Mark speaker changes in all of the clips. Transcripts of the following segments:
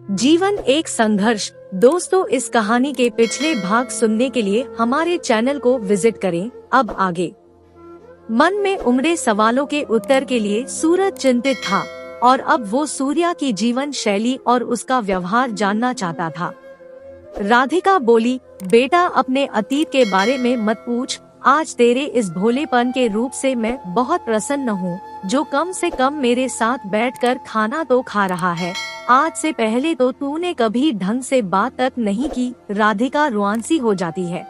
Speaker 1: जीवन एक संघर्ष। दोस्तों, इस कहानी के पिछले भाग सुनने के लिए हमारे चैनल को विजिट करें। अब आगे। मन में उमड़े सवालों के उत्तर के लिए सूरज चिंतित था और अब वो सूर्या की जीवन शैली और उसका व्यवहार जानना चाहता था। राधिका बोली, बेटा अपने अतीत के बारे में मत पूछ। आज तेरे इस भोलेपन के रूप से मैं बहुत प्रसन्न हूँ, जो कम से कम मेरे साथ बैठकर खाना तो खा रहा है। आज से पहले तो तूने कभी ढंग से बात तक नहीं की। राधिका रुआंसी हो जाती है।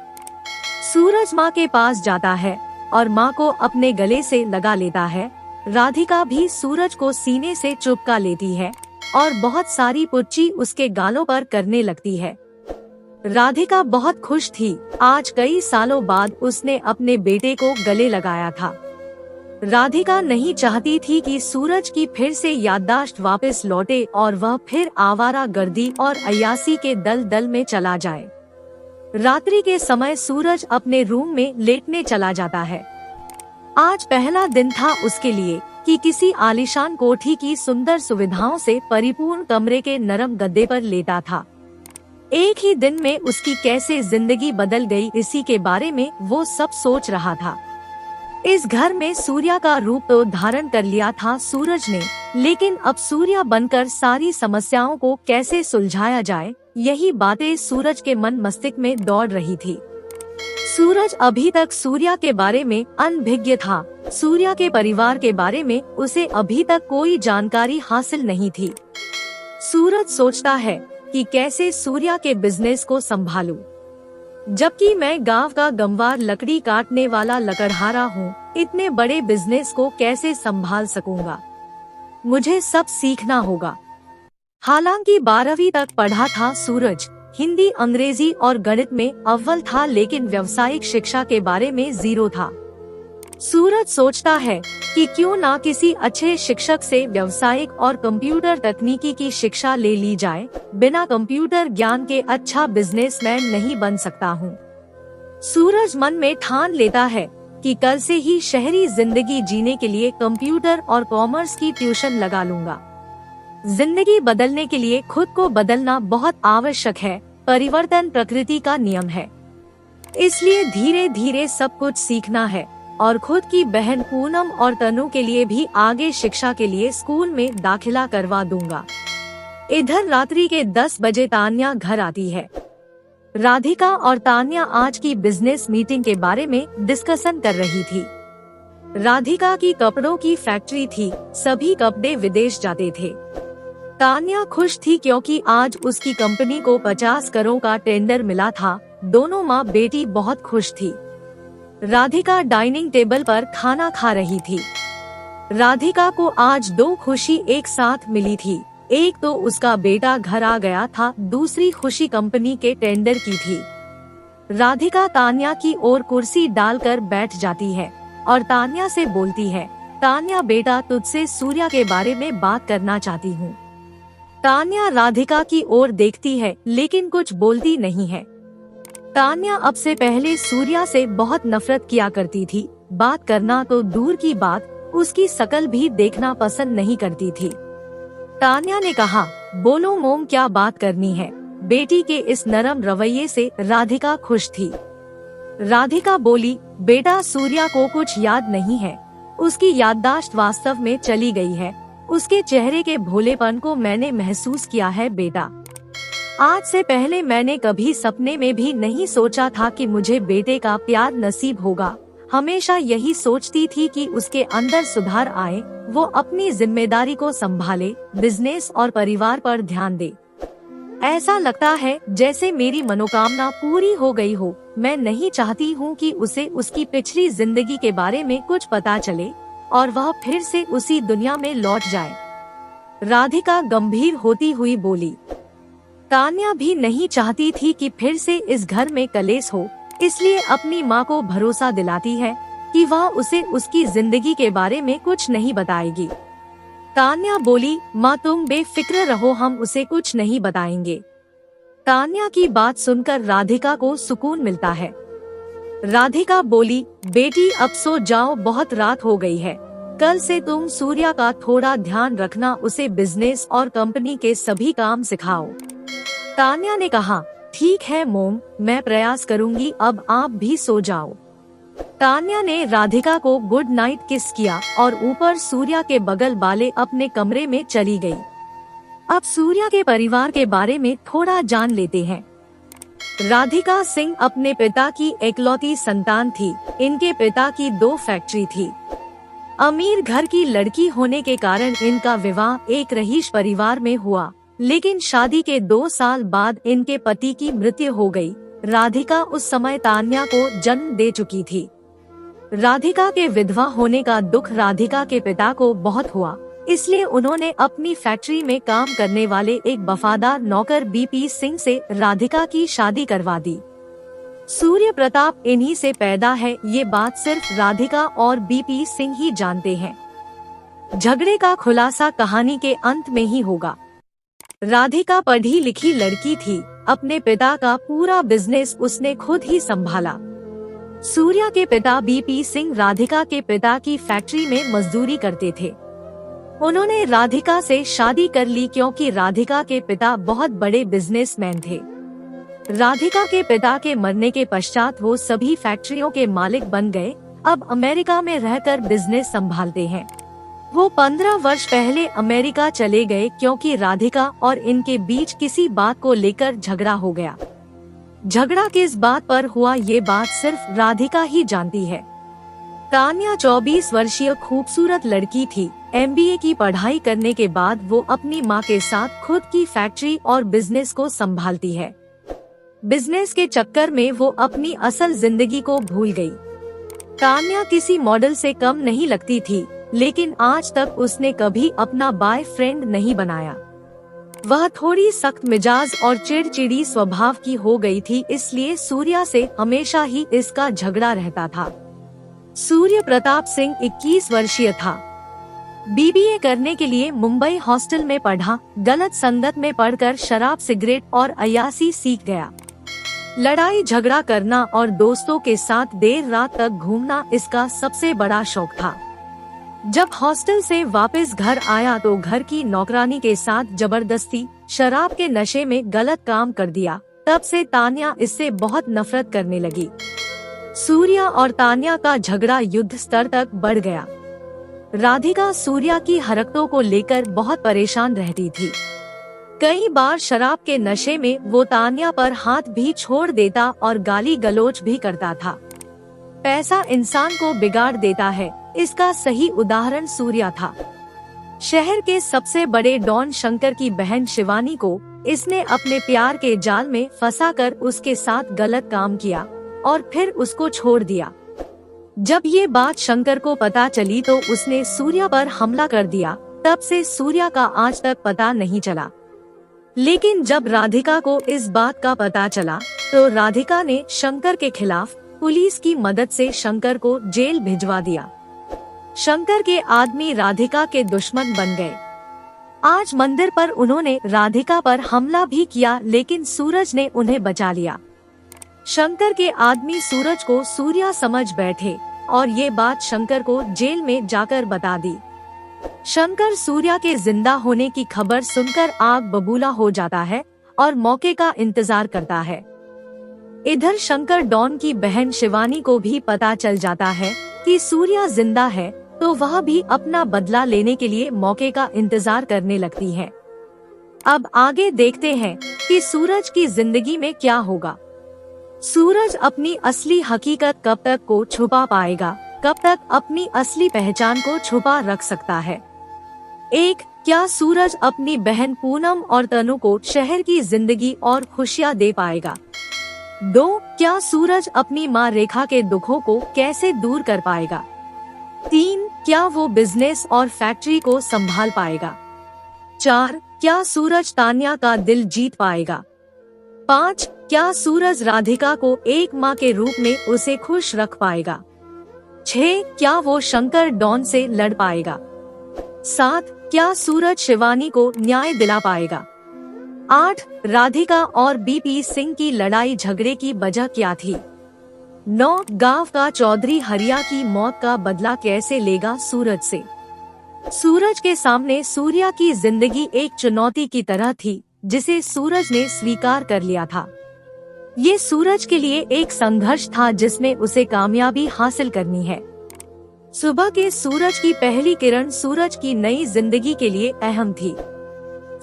Speaker 1: सूरज माँ के पास जाता है और माँ को अपने गले से लगा लेता है। राधिका भी सूरज को सीने से चुपका लेती है और बहुत सारी पुच्ची उसके गालों पर करने लगती है। राधिका बहुत खुश थी। आज कई सालों बाद उसने अपने बेटे को गले लगाया था। राधिका नहीं चाहती थी कि सूरज की फिर से याददाश्त वापस लौटे और वह फिर आवारा गर्दी और अय्यासी के दलदल में चला जाए। रात्रि के समय सूरज अपने रूम में लेटने चला जाता है। आज पहला दिन था उसके लिए कि किसी आलीशान कोठी की सुंदर सुविधाओं से परिपूर्ण कमरे के नरम गद्दे पर लेटा था। एक ही दिन में उसकी कैसे जिंदगी बदल गई, इसी के बारे में वो सब सोच रहा था। इस घर में सूर्या का रूप तो धारण कर लिया था सूरज ने, लेकिन अब सूर्या बनकर सारी समस्याओं को कैसे सुलझाया जाए, यही बातें सूरज के मन मस्तिष्क में दौड़ रही थी। सूरज अभी तक सूर्या के बारे में अनभिज्ञ था। सूर्या के परिवार के बारे में उसे अभी तक कोई जानकारी हासिल नहीं थी। सूरज सोचता है कि कैसे सूर्या के बिजनेस को संभालूं, जबकि मैं गांव का गंवार लकड़ी काटने वाला लकड़हारा हूँ। इतने बड़े बिजनेस को कैसे संभाल सकूंगा? मुझे सब सीखना होगा। हालांकि 12वीं तक पढ़ा था सूरज। हिंदी, अंग्रेजी और गणित में अव्वल था, लेकिन व्यावसायिक शिक्षा के बारे में जीरो था। सूरज सोचता है कि क्यों ना किसी अच्छे शिक्षक से व्यावसायिक और कंप्यूटर तकनीकी की शिक्षा ले ली जाए। बिना कंप्यूटर ज्ञान के अच्छा बिजनेसमैन नहीं बन सकता हूँ। सूरज मन में ठान लेता है कि कल से ही शहरी जिंदगी जीने के लिए कंप्यूटर और कॉमर्स की ट्यूशन लगा लूंगा। जिंदगी बदलने के लिए खुद को बदलना बहुत आवश्यक है। परिवर्तन प्रकृति का नियम है, इसलिए धीरे धीरे सब कुछ सीखना है। और खुद की बहन पूनम और तनु के लिए भी आगे शिक्षा के लिए स्कूल में दाखिला करवा दूंगा। इधर रात्रि के 10 बजे तान्या घर आती है। राधिका और तान्या आज की बिजनेस मीटिंग के बारे में डिस्कशन कर रही थी। राधिका की कपड़ों की फैक्ट्री थी, सभी कपड़े विदेश जाते थे। तान्या खुश थी क्योंकि आज उसकी कंपनी को 50 करोड़ का टेंडर मिला था। दोनों माँ बेटी बहुत खुश थी। राधिका डाइनिंग टेबल पर खाना खा रही थी। राधिका को आज दो खुशी एक साथ मिली थी। एक तो उसका बेटा घर आ गया था, दूसरी खुशी कंपनी के टेंडर की थी। राधिका तान्या की ओर कुर्सी डालकर बैठ जाती है और तान्या से बोलती है, तान्या बेटा, तुझसे सूर्या के बारे में बात करना चाहती हूँ। तान्या राधिका की ओर देखती है लेकिन कुछ बोलती नहीं है। तान्या अब से पहले सूर्या से बहुत नफरत किया करती थी। बात करना तो दूर की बात, उसकी शकल भी देखना पसंद नहीं करती थी। तान्या ने कहा, बोलो मोम, क्या बात करनी है? बेटी के इस नरम रवैये से राधिका खुश थी। राधिका बोली, बेटा सूर्या को कुछ याद नहीं है। उसकी याददाश्त वास्तव में चली गई है। उसके चेहरे के भोलेपन को मैंने महसूस किया है बेटा। आज से पहले मैंने कभी सपने में भी नहीं सोचा था कि मुझे बेटे का प्यार नसीब होगा। हमेशा यही सोचती थी कि उसके अंदर सुधार आए, वो अपनी जिम्मेदारी को संभाले, बिजनेस और परिवार पर ध्यान दे। ऐसा लगता है जैसे मेरी मनोकामना पूरी हो गई हो। मैं नहीं चाहती हूँ कि उसे उसकी पिछली जिंदगी के बारे में कुछ पता चले और वह फिर से उसी दुनिया में लौट जाए। राधिका गंभीर होती हुई बोली। तान्या भी नहीं चाहती थी कि फिर से इस घर में कलेश हो, इसलिए अपनी माँ को भरोसा दिलाती है कि वह उसे उसकी जिंदगी के बारे में कुछ नहीं बताएगी। तान्या बोली, माँ तुम बेफिक्र रहो, हम उसे कुछ नहीं बताएंगे। तान्या की बात सुनकर राधिका को सुकून मिलता है। राधिका बोली, बेटी अब सो जाओ, बहुत रात हो गई है। कल से तुम सूर्या का थोड़ा ध्यान रखना, उसे बिजनेस और कंपनी के सभी काम सिखाओ। तान्या ने कहा, ठीक है मोम, मैं प्रयास करूंगी, अब आप भी सो जाओ। तान्या ने राधिका को गुड नाइट किस किया और ऊपर सूर्या के बगल वाले अपने कमरे में चली गई। अब सूर्या के परिवार के बारे में थोड़ा जान लेते हैं। राधिका सिंह अपने पिता की इकलौती संतान थी। इनके पिता की 2 फैक्ट्री थी। अमीर घर की लड़की होने के कारण इनका विवाह एक रईस परिवार में हुआ, लेकिन शादी के 2 साल बाद इनके पति की मृत्यु हो गई। राधिका उस समय तान्या को जन्म दे चुकी थी। राधिका के विधवा होने का दुख राधिका के पिता को बहुत हुआ, इसलिए उन्होंने अपनी फैक्ट्री में काम करने वाले एक वफादार नौकर बीपी सिंह से राधिका की शादी करवा दी। सूर्य प्रताप इन्हीं से पैदा है, ये बात सिर्फ राधिका और बीपी सिंह ही जानते हैं। झगड़े का खुलासा कहानी के अंत में ही होगा। राधिका पढ़ी लिखी लड़की थी। अपने पिता का पूरा बिजनेस उसने खुद ही संभाला। सूर्या के पिता बीपी सिंह राधिका के पिता की फैक्ट्री में मजदूरी करते थे। उन्होंने राधिका से शादी कर ली क्योंकि राधिका के पिता बहुत बड़े बिजनेसमैन थे। राधिका के पिता के मरने के पश्चात वो सभी फैक्ट्रियों के मालिक बन गए। अब अमेरिका में रहकर बिजनेस संभालते हैं। वो 15 वर्ष पहले अमेरिका चले गए क्योंकि राधिका और इनके बीच किसी बात को लेकर झगड़ा हो गया। झगड़ा किस बात पर हुआ, ये बात सिर्फ राधिका ही जानती है। तान्या 24 वर्षीय खूबसूरत लड़की थी। MBA की पढ़ाई करने के बाद वो अपनी माँ के साथ खुद की फैक्ट्री और बिजनेस को संभालती है। बिजनेस के चक्कर में वो अपनी असल जिंदगी को भूल गई। तान्या किसी मॉडल से कम नहीं लगती थी, लेकिन आज तक उसने कभी अपना बॉयफ्रेंड नहीं बनाया। वह थोड़ी सख्त मिजाज और चिड़चिड़ी स्वभाव की हो गई थी, इसलिए सूर्या से हमेशा ही इसका झगड़ा रहता था। सूर्य प्रताप सिंह 21 वर्षीय था। BBA करने के लिए मुंबई हॉस्टल में पढ़ा। गलत संगत में पढ़कर शराब, सिगरेट और अय्यासी सीख गया। लड़ाई झगड़ा करना और दोस्तों के साथ देर रात तक घूमना इसका सबसे बड़ा शौक था। जब हॉस्टल से वापस घर आया तो घर की नौकरानी के साथ जबरदस्ती शराब के नशे में गलत काम कर दिया। तब से तान्या इससे बहुत नफरत करने लगी। सूर्या और तान्या का झगड़ा युद्ध स्तर तक बढ़ गया। राधिका सूर्या की हरकतों को लेकर बहुत परेशान रहती थी। कई बार शराब के नशे में वो तान्या पर हाथ भी छोड़ देता और गाली गलौज भी करता था। पैसा इंसान को बिगाड़ देता है, इसका सही उदाहरण सूर्या था। शहर के सबसे बड़े डॉन शंकर की बहन शिवानी को इसने अपने प्यार के जाल में फंसाकर उसके साथ गलत काम किया और फिर उसको छोड़ दिया। जब ये बात शंकर को पता चली तो उसने सूर्या पर हमला कर दिया। तब से सूर्या का आज तक पता नहीं चला। लेकिन जब राधिका को इस बात का पता चला तो राधिका ने शंकर के खिलाफ पुलिस की मदद से शंकर को जेल भिजवा दिया। शंकर के आदमी राधिका के दुश्मन बन गए। आज मंदिर पर उन्होंने राधिका पर हमला भी किया, लेकिन सूरज ने उन्हें बचा लिया। शंकर के आदमी सूरज को सूर्या समझ बैठे और ये बात शंकर को जेल में जाकर बता दी। शंकर सूर्या के जिंदा होने की खबर सुनकर आग बबूला हो जाता है और मौके का इंतजार करता है। इधर शंकर डॉन की बहन शिवानी को भी पता चल जाता है कि सूर्या जिंदा है, तो वह भी अपना बदला लेने के लिए मौके का इंतजार करने लगती है। अब आगे देखते हैं कि सूरज की जिंदगी में क्या होगा। सूरज अपनी असली हकीकत कब तक को छुपा पाएगा, कब तक अपनी असली पहचान को छुपा रख सकता है। 1. क्या सूरज अपनी बहन पूनम और तनु को शहर की जिंदगी और खुशियाँ दे पाएगा? 2. क्या सूरज अपनी माँ रेखा के दुखों को कैसे दूर कर पाएगा? 3. क्या वो बिजनेस और फैक्ट्री को संभाल पाएगा? 4. क्या सूरज तान्या का दिल जीत पाएगा? 5. क्या सूरज राधिका को एक माँ के रूप में उसे खुश रख पाएगा? 6. क्या वो शंकर डॉन से लड़ पाएगा? 7. क्या सूरज शिवानी को न्याय दिला पाएगा? 8. राधिका और बीपी सिंह की लड़ाई झगड़े की वजह क्या थी? 9 गांव का चौधरी हरिया की मौत का बदला कैसे लेगा सूरज से। सूरज के सामने सूर्या की जिंदगी एक चुनौती की तरह थी, जिसे सूरज ने स्वीकार कर लिया था। ये सूरज के लिए एक संघर्ष था जिसमें उसे कामयाबी हासिल करनी है। सुबह के सूरज की पहली किरण सूरज की नई जिंदगी के लिए अहम थी।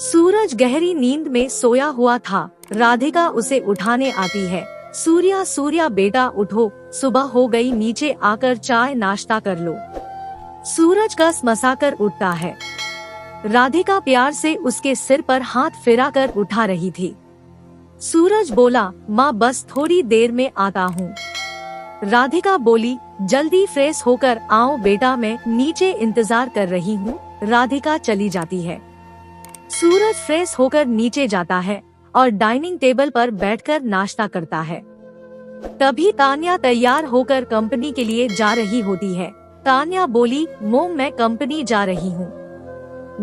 Speaker 1: सूरज गहरी नींद में सोया हुआ था। राधिका उसे उठाने आती है। सूर्या सूर्या बेटा उठो, सुबह हो गई, नीचे आकर चाय नाश्ता कर लो। सूरज कसमसाकर उठता है। राधिका प्यार से उसके सिर पर हाथ फिराकर उठा रही थी। सूरज बोला, माँ बस थोड़ी देर में आता हूँ। राधिका बोली, जल्दी फ्रेश होकर आओ बेटा, मैं नीचे इंतजार कर रही हूँ। राधिका चली जाती है। सूरज फ्रेश होकर नीचे जाता है और डाइनिंग टेबल पर बैठकर नाश्ता करता है। तभी तान्या तैयार होकर कंपनी के लिए जा रही होती है। तान्या बोली, मोम मैं कंपनी जा रही हूँ,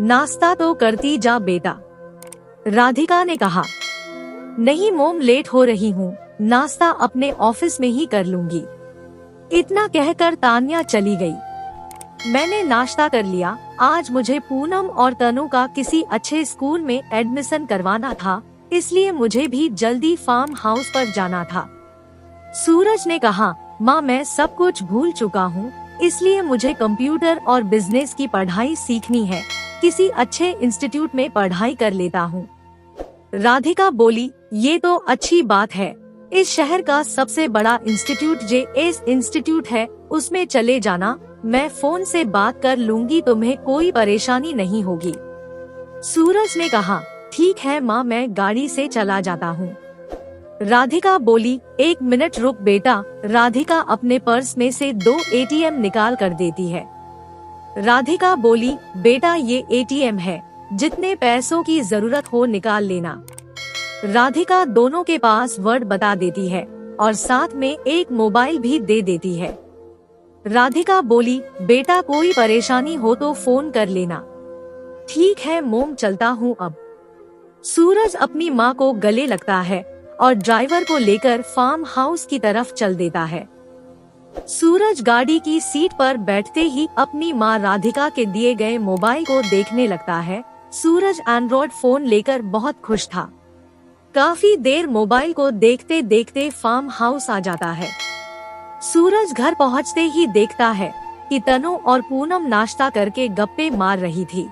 Speaker 1: नाश्ता तो करती जा बेटा। राधिका ने कहा, नहीं मोम लेट हो रही हूँ, नाश्ता अपने ऑफिस में ही कर लूंगी। इतना कहकर तान्या चली गई। मैंने नाश्ता कर लिया। आज मुझे पूनम और तनु का किसी अच्छे स्कूल में एडमिशन करवाना था, इसलिए मुझे भी जल्दी फार्म हाउस पर जाना था। सूरज ने कहा, माँ मैं सब कुछ भूल चुका हूँ, इसलिए मुझे कंप्यूटर और बिजनेस की पढ़ाई सीखनी है। किसी अच्छे इंस्टीट्यूट में पढ़ाई कर लेता हूँ। राधिका बोली, ये तो अच्छी बात है। इस शहर का सबसे बड़ा इंस्टीट्यूट JS इंस्टीट्यूट है, उसमें चले जाना। मैं फोन से बात कर लूंगी, तुम्हें कोई परेशानी नहीं होगी। सूरज ने कहा, ठीक है माँ, मैं गाड़ी से चला जाता हूँ। राधिका बोली, 1 मिनट रुक बेटा। राधिका अपने पर्स में से 2 ATM निकाल कर देती है। राधिका बोली, बेटा ये ATM है, जितने पैसों की जरूरत हो निकाल लेना। राधिका दोनों के पासवर्ड बता देती है और साथ में एक मोबाइल भी दे देती है। राधिका बोली, बेटा कोई परेशानी हो तो फोन कर लेना। ठीक है मोम, चलता हूँ अब। सूरज अपनी माँ को गले लगता है और ड्राइवर को लेकर फार्म हाउस की तरफ चल देता है। सूरज गाड़ी की सीट पर बैठते ही अपनी माँ राधिका के दिए गए मोबाइल को देखने लगता है। सूरज एंड्रॉइड फोन लेकर बहुत खुश था। काफी देर मोबाइल को देखते देखते फार्म हाउस आ जाता है। सूरज घर पहुंचते ही देखता है कि तनु और पूनम नाश्ता करके गप्पे मार रही थी।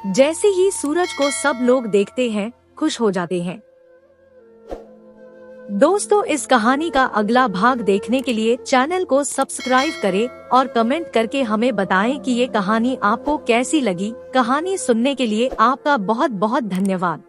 Speaker 1: जैसे ही सूरज को सब लोग देखते हैं, खुश हो जाते हैं। दोस्तों, इस कहानी का अगला भाग देखने के लिए चैनल को सब्सक्राइब करें और कमेंट करके हमें बताएं कि ये कहानी आपको कैसी लगी। कहानी सुनने के लिए आपका बहुत बहुत धन्यवाद।